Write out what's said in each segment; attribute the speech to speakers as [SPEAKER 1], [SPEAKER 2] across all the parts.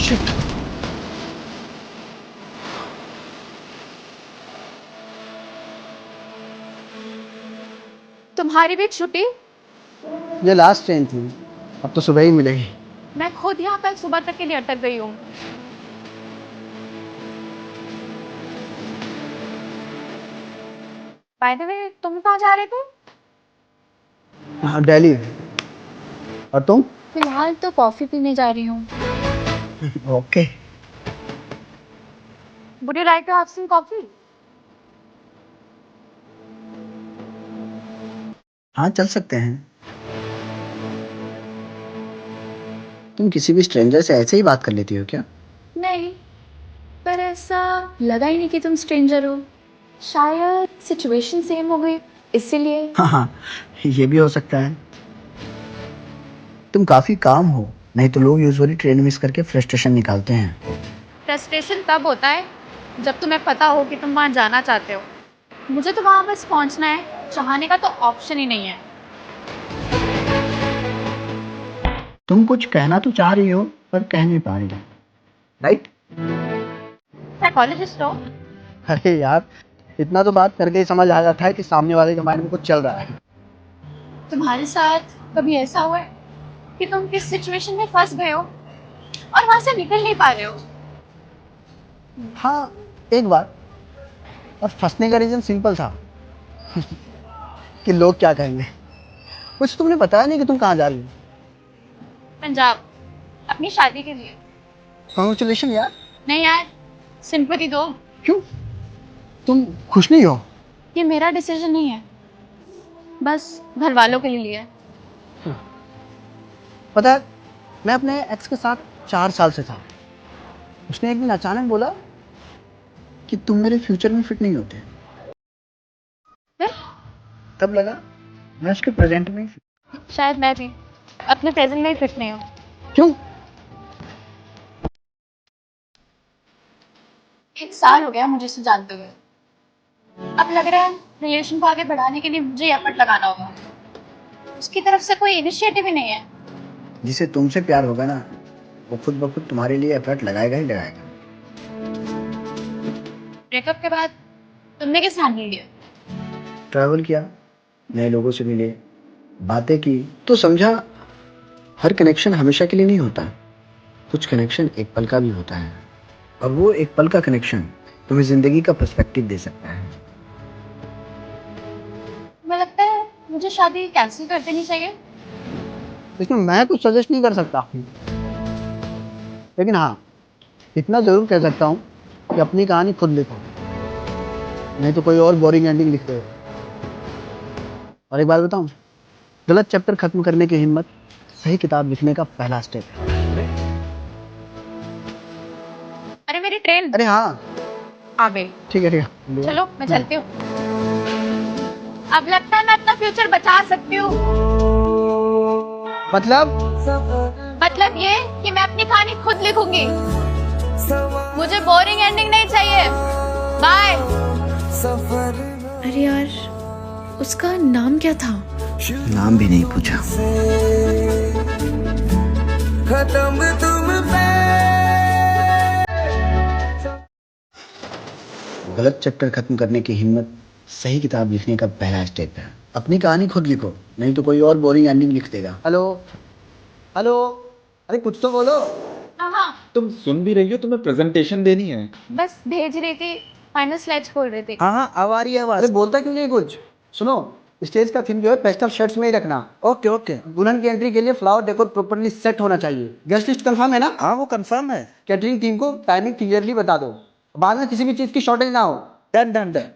[SPEAKER 1] Shit.
[SPEAKER 2] तुम्हारी भी छुट्टी?
[SPEAKER 1] ये लास्ट ट्रेन थी, अब तो सुबह ही मिलेगी।
[SPEAKER 2] मैं खुद यहाँ कल सुबह तक के लिए अटक गई हूँ। बाय द वे, तुम कहाँ जा रहे थे?
[SPEAKER 1] हाँ, दिल्ली। और तुम?
[SPEAKER 2] फिलहाल तो कॉफी पीने जा रही हूँ।
[SPEAKER 1] Okay.
[SPEAKER 2] Would you like to have some coffee?
[SPEAKER 1] हाँ, चल सकते हैं। तुम किसी भी स्ट्रेंजर से ऐसे ही बात कर लेती हो क्या?
[SPEAKER 2] नहीं, पर ऐसा लगा ही नहीं कि तुम स्ट्रेंजर हो। शायद सिचुएशन सेम हो गई, इसीलिए।
[SPEAKER 1] हाँ हाँ, ये भी हो सकता है। तुम काफी काम हो, नहीं तो लोग यूजुअली ट्रेन मिस करके फ्रस्ट्रेशन निकालते हैं।
[SPEAKER 2] फ्रस्ट्रेशन तब होता है जब तुम्हें पता हो कि तुम वहाँ जाना चाहते हो। मुझे तो वहाँ बस पहुँचना है, चाहने का तो ऑप्शन ही नहीं है।
[SPEAKER 1] तुम कुछ कहना तो चाह रही हो, पर कह नहीं पा रही हो, राइट?
[SPEAKER 2] साइकोलॉजिस्ट हो?
[SPEAKER 1] अरे यार, इतना तो बात करके ही समझ आ जाता है कि सामने वाले के माइंड में कुछ चल रहा है।
[SPEAKER 2] तुम्हारे साथ कभी ऐसा हुआ है कि तुम किस सिचुएशन में फंस गए हो और वहाँ से निकल नहीं पा रहे हो?
[SPEAKER 1] हाँ, एक बार। और फंसने का रीजन सिंपल था कि लोग क्या कहेंगे। कुछ तुमने बताया नहीं कि तुम कहाँ जा रही हो।
[SPEAKER 2] पंजाब, अपनी शादी के लिए।
[SPEAKER 1] कांग्रेचुलेशन यार।
[SPEAKER 2] नहीं यार, सिंपैथी दो।
[SPEAKER 1] क्यों? तुम खुश नहीं हो?
[SPEAKER 2] ये मेरा डिसीजन नहीं है, बस घर वालों के लिए है।
[SPEAKER 1] पता है, मैं अपने एक्स के साथ 4 साल से था। उसने एक दिन अचानक बोला कि तुम मेरे फ्यूचर में फिट नहीं होते।
[SPEAKER 2] फिर
[SPEAKER 1] तब लगा मैं उसके प्रेजेंट में ही fit।
[SPEAKER 2] शायद मैं भी अपने प्रेजेंट में ही फिट नहीं हूँ।
[SPEAKER 1] क्यों?
[SPEAKER 2] 1 साल हो गया मुझे इसे जानते हुए। अब लग रहा है रिलेशन को आगे बढ़ाने के लिए मुझे एफर्ट लगाना होगा। उसकी तरफ से कोई इनिशिएटिव ही नहीं है।
[SPEAKER 1] जिसे तुमसे प्यार होगा ना, वो खुद ब खुद तुम्हारे लिए एफर्ट लगाएगा ही लगाएगा।
[SPEAKER 2] ब्रेकअप के बाद तुमने किस हैंडल लिया?
[SPEAKER 1] ट्रैवल किया, नए लोगों से मिले, बातें की, तो समझा हर कनेक्शन हमेशा के लिए नहीं होता। कुछ कनेक्शन एक पल का भी होता है, और वो एक पल का कनेक्शन तुम्हें जिंदगी का पर्सपेक्टिव दे सकता है।
[SPEAKER 2] मुझे लगता है मुझे शादी कैंसिल कर देनी चाहिए।
[SPEAKER 1] इसमें मैं कुछ सजेस्ट नहीं कर सकता, लेकिन हाँ, इतना जरूर कह सकता हूँ कि अपनी कहानी खुद लिखो, नहीं तो कोई और बोरिंग एंडिंग लिख दे। और एक बात बताऊँ, गलत चैप्टर खत्म करने की हिम्मत सही किताब लिखने का पहला स्टेप है।
[SPEAKER 2] अरे मेरी ट्रेन
[SPEAKER 1] अरे हाँ,
[SPEAKER 2] आ गई।
[SPEAKER 1] ठीक है ठीक है।
[SPEAKER 2] चलो मैं चलती हूँ। अब लगता है मैं अपना फ्यूचर बचा सकती हूँ।
[SPEAKER 1] मतलब
[SPEAKER 2] ये कि मैं अपनी कहानी खुद लिखूंगी। मुझे बोरिंग एंडिंग नहीं चाहिए। बाय।
[SPEAKER 3] अरे यार, उसका नाम क्या था?
[SPEAKER 1] नाम भी नहीं पूछा।
[SPEAKER 4] खत्म तुम पे।
[SPEAKER 1] गलत चैप्टर खत्म करने की हिम्मत सही किताब लिखने का पहला स्टेप है। अपनी कहानी खुद लिखो, नहीं तो कोई और बोरिंग एंडिंग लिख देगा। हेलो हेलो, अरे कुछ तो बोलो।
[SPEAKER 2] हाँ,
[SPEAKER 5] तुम सुन भी रही हो? तुम्हें प्रेजेंटेशन देनी है।
[SPEAKER 2] बस भेज रही थी, फाइनल स्लाइड्स खोल रही थी।
[SPEAKER 1] हाँ हाँ, अब आ रही है आवाज। अरे बोलता क्यों नहीं कुछ? सुनो, स्टेज का थीम जो है पेस्टल शेड्स में ही रखना। Okay okay. दुल्हन की एंट्री के लिए फ्लावर डेकोर प्रॉपर्ली सेट होना चाहिए। गेस्ट लिस्ट कंफर्म है ना? हाँ, वो कंफर्म है। कैटरिंग टीम को टाइमिंग क्लियरली बता दो, बाद में किसी भी चीज की शॉर्टेज ना हो। Done done done.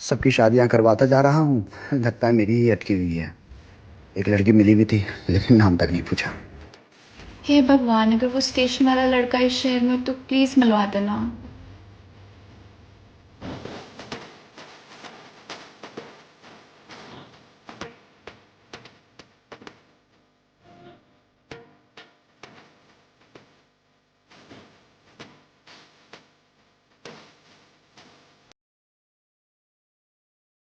[SPEAKER 1] सबकी शादियां करवाता जा रहा हूँ, लगता है मेरी ही अटकी हुई है। एक लड़की मिली भी थी, लेकिन नाम तक नहीं पूछा।
[SPEAKER 3] हे भगवान, अगर वो स्टेशन वाला लड़का इस शहर में तो प्लीज मिलवा देना।